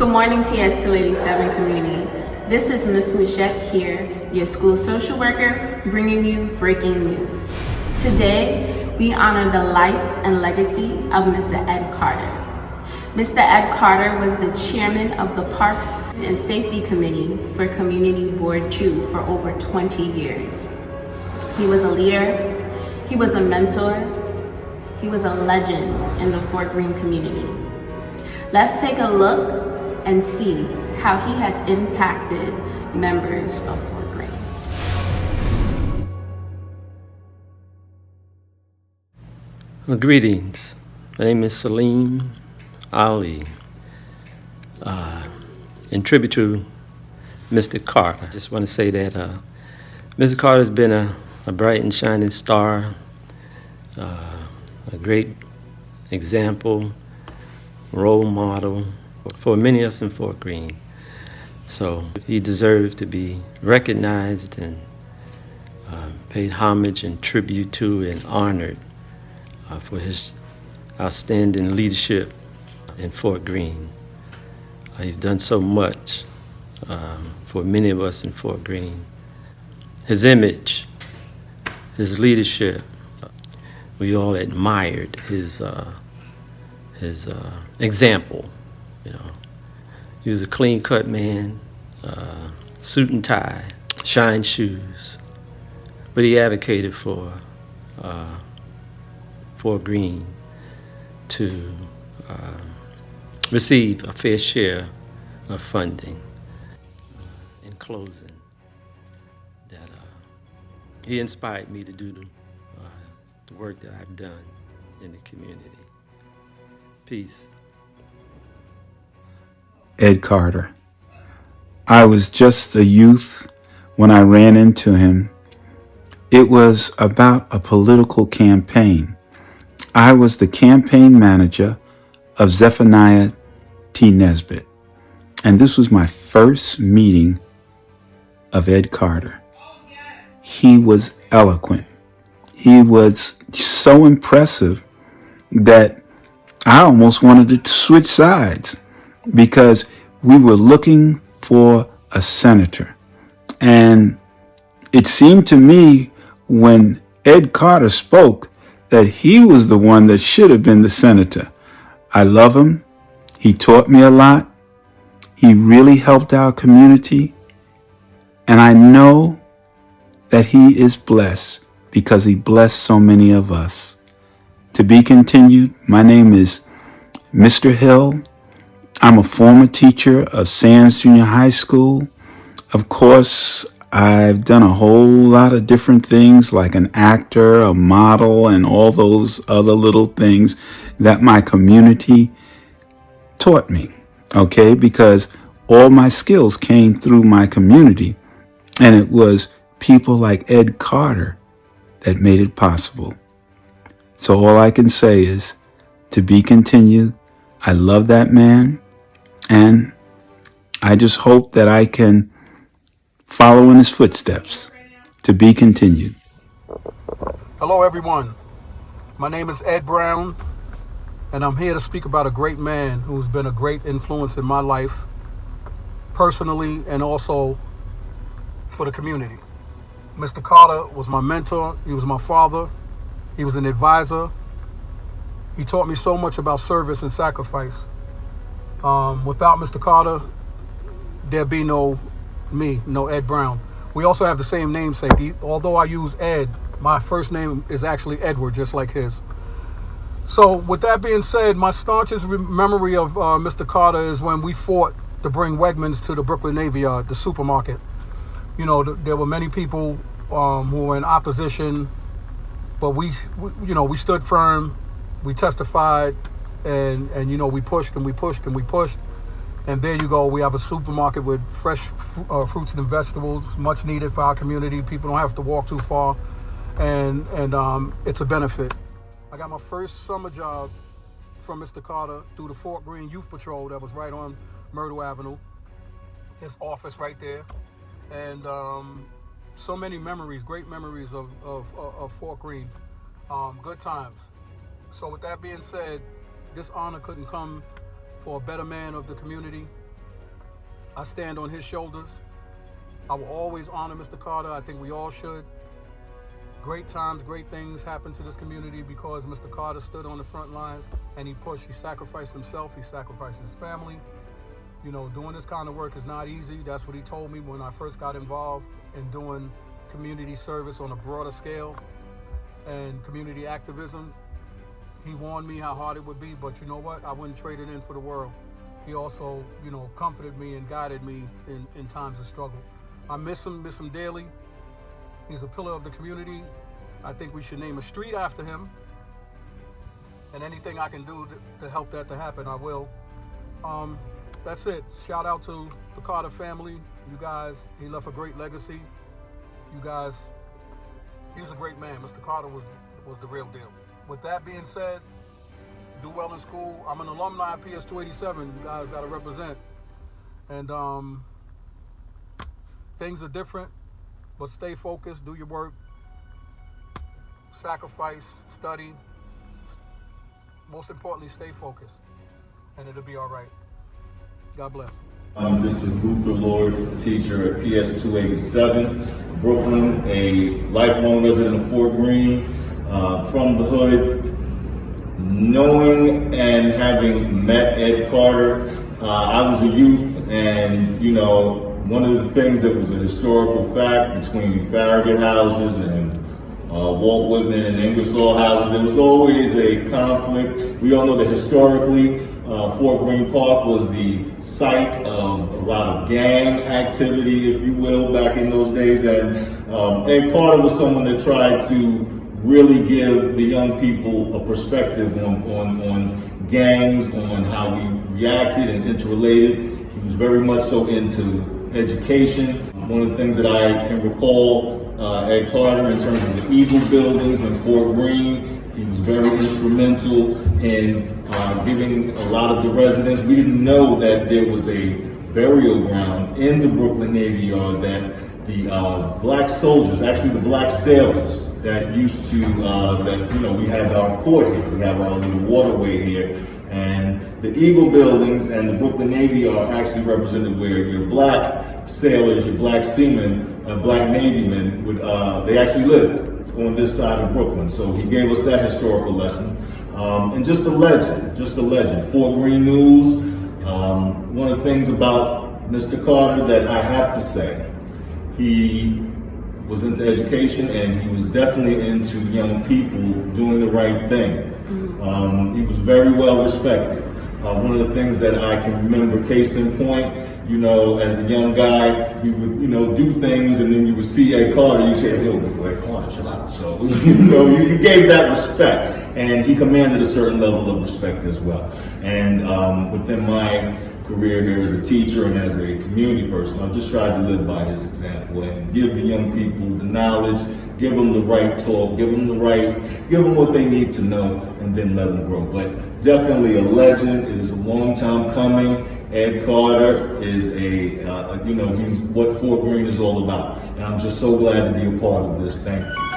Good morning, PS 287 community. This is Miss Mouchette here, your school social worker, bringing you breaking news. Today, we honor the life and legacy of Mr. Ed Carter. Mr. Ed Carter was the chairman of the Parks and Safety Committee for Community Board 2 for over 20 years. He was a leader, he was a mentor, he was a legend in the Fort Greene community. Let's take a look and see how he has impacted members of Fort Greene. Well, greetings. My name is Salim Ali. In tribute to Mr. Carter, I just want to say that Mr. Carter has been a bright and shining star, a great example, role model for many of us in Fort Greene. So he deserves to be recognized and paid homage and tribute to and honored for his outstanding leadership in Fort Greene. He's done so much for many of us in Fort Greene. His image, his leadership, we all admired his example. You know, he was a clean-cut man, suit and tie, shine shoes, but he advocated for Fort Greene to receive a fair share of funding. In closing, that he inspired me to do the work that I've done in the community. Peace. Ed Carter. I was just a youth when I ran into him. It was about a political campaign. I was the campaign manager of Zephaniah T. Nesbitt, and this was my first meeting of Ed Carter. He was eloquent. He was so impressive that I almost wanted to switch sides, because we were looking for a senator. And it seemed to me when Ed Carter spoke that he was the one that should have been the senator. I love him. He taught me a lot. He really helped our community. And I know that he is blessed because he blessed so many of us. To be continued. My name is Mr. Hill. I'm a former teacher of Sands Junior High School. Of course, I've done a whole lot of different things like an actor, a model, and all those other little things that my community taught me, okay? Because all my skills came through my community, and it was people like Ed Carter that made it possible. So all I can say is, to be continued. I love that man. And I just hope that I can follow in his footsteps. To be continued. Hello, everyone. My name is Ed Brown, and I'm here to speak about a great man who's been a great influence in my life, personally and also for the community. Mr. Carter was my mentor. He was my father. He was an advisor. He taught me so much about service and sacrifice. Without Mr. Carter, there'd be no me, no Ed Brown. We also have the same namesake. Although I use Ed, my first name is actually Edward, just like his. So with that being said, my staunchest memory of Mr. Carter is when we fought to bring Wegmans to the Brooklyn Navy Yard, the supermarket. You know, there were many people who were in opposition, but we stood firm, we testified, and we pushed and we pushed and we pushed, and there you go. We have a supermarket with fresh fruits and vegetables, much needed for our community. People don't have to walk too far, and it's a benefit. I got my first summer job from Mr. Carter through the Fort Greene Youth Patrol that was right on Myrtle Avenue. His office right there, and so many memories, great memories of Fort Greene, good times. So with that being said, this honor couldn't come for a better man of the community I stand on his shoulders. I will always honor Mr. Carter. I think we all should. Great times, great things happened to this community because Mr. Carter stood on the front lines and he pushed, he sacrificed himself, he sacrificed his family. You know, doing this kind of work is not easy. That's what he told me when I first got involved in doing community service on a broader scale and community activism. He warned me how hard it would be, but you know what? I wouldn't trade it in for the world. He also, you know, comforted me and guided me in times of struggle. I miss him daily. He's a pillar of the community. I think we should name a street after him. And anything I can do to help that to happen, I will. That's it. Shout out to the Carter family. You guys, he left a great legacy. You guys, he's a great man. Mr. Carter was the real deal. With that being said, do well in school. I'm an alumni of PS 287. You guys got to represent. And things are different, but stay focused, do your work, sacrifice, study. Most importantly, stay focused, and it'll be all right. God bless. This is Luther Lord, a teacher at PS 287, Brooklyn, a lifelong resident of Fort Greene, from the hood. Knowing and having met Ed Carter, I was a youth, and you know, one of the things that was a historical fact between Farragut houses and Walt Whitman and Ingersoll houses, there was always a conflict. We all know that historically, Fort Greene Park was the site of a lot of gang activity, if you will, back in those days. And Ed Carter was someone that tried to really give the young people a perspective on gangs, on how we reacted and interrelated. He was very much so into education. One of the things that I can recall Ed Carter in terms of the Eagle buildings in Fort Greene, he was very instrumental in giving a lot of the residents. We didn't know that there was a burial ground in the Brooklyn Navy Yard that the black soldiers, actually the black sailors that used to, we have our port here, we have our little waterway here, and the Eagle buildings and the Brooklyn Navy Yard actually represented where your black sailors, your black seamen, black Navy men would, they actually lived on this side of Brooklyn. So he gave us that historical lesson. And just a legend. Fort Greene News. One of the things about Mr. Carter that I have to say, he was into education and he was definitely into young people doing the right thing. He was very well respected. One of the things that I can remember, case in point, you know, as a young guy, he would, you know, do things and then you would see Ed Carter, you'd say, "Yo, Ed Carter, chill out." So, you know, you gave that respect, and he commanded a certain level of respect as well. And within my career here as a teacher and as a community person, I've just tried to live by his example and give the young people the knowledge, give them the right talk, give them what they need to know, and then let them grow. But definitely a legend. It is a long time coming. Ed Carter is he's what Fort Greene is all about. And I'm just so glad to be a part of this. Thank you.